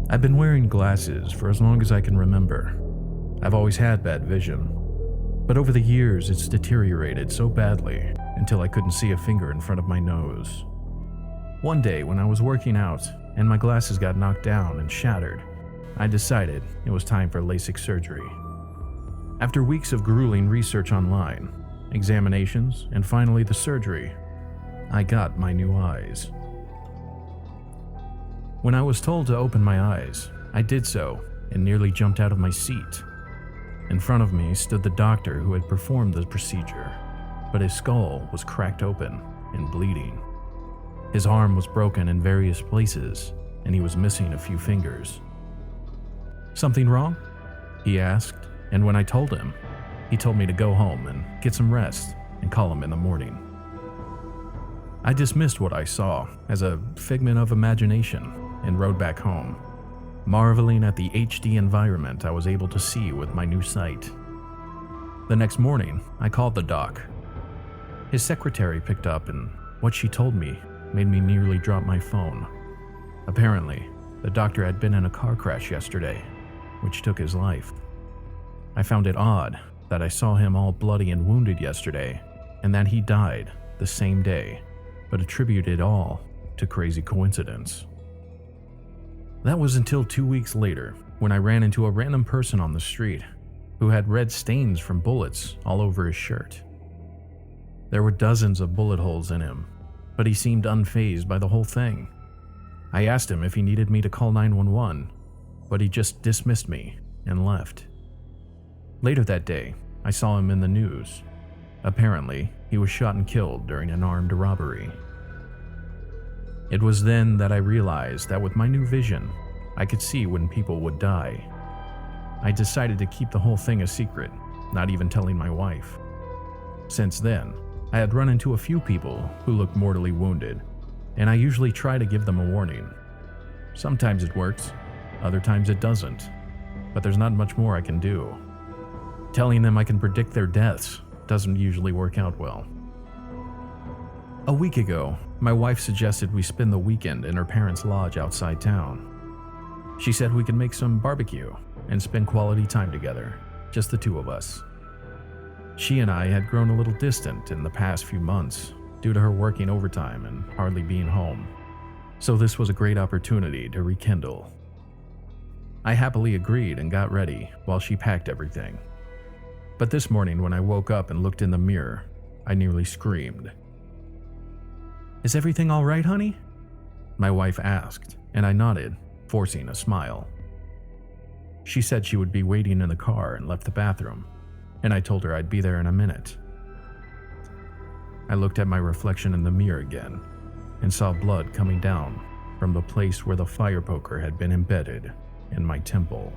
I've been wearing glasses for as long as I can remember. I've always had bad vision, but over the years it's deteriorated so badly until I couldn't see a finger in front of my nose. One day when I was working out and my glasses got knocked down and shattered, I decided it was time for LASIK surgery. After weeks of grueling research online, examinations, and finally the surgery, I got my new eyes. When I was told to open my eyes, I did so and nearly jumped out of my seat. In front of me stood the doctor who had performed the procedure, but his skull was cracked open and bleeding. His arm was broken in various places, and he was missing a few fingers. "Something wrong?" he asked, and when I told him, he told me to go home and get some rest and call him in the morning. I dismissed what I saw as a figment of imagination and rode back home, marveling at the HD environment I was able to see with my new sight. The next morning, I called the doc. His secretary picked up, and what she told me made me nearly drop my phone. Apparently, the doctor had been in a car crash yesterday, which took his life. I found it odd that I saw him all bloody and wounded yesterday, and that he died the same day, but attributed it all to crazy coincidence. That was until 2 weeks later, when I ran into a random person on the street who had red stains from bullets all over his shirt. There were dozens of bullet holes in him, but he seemed unfazed by the whole thing. I asked him if he needed me to call 911, but he just dismissed me and left. Later that day, I saw him in the news. Apparently, he was shot and killed during an armed robbery. It was then that I realized that with my new vision, I could see when people would die. I decided to keep the whole thing a secret, not even telling my wife. Since then, I had run into a few people who looked mortally wounded, and I usually try to give them a warning. Sometimes it works, other times it doesn't, but there's not much more I can do. Telling them I can predict their deaths doesn't usually work out well. A week ago, my wife suggested we spend the weekend in her parents' lodge outside town. She said we could make some barbecue and spend quality time together, just the two of us. She and I had grown a little distant in the past few months due to her working overtime and hardly being home, so this was a great opportunity to rekindle. I happily agreed and got ready while she packed everything. But this morning when I woke up and looked in the mirror, I nearly screamed. "Is everything all right, honey?" my wife asked, and I nodded, forcing a smile. She said she would be waiting in the car and left the bathroom, and I told her I'd be there in a minute. I looked at my reflection in the mirror again and saw blood coming down from the place where the fire poker had been embedded in my temple.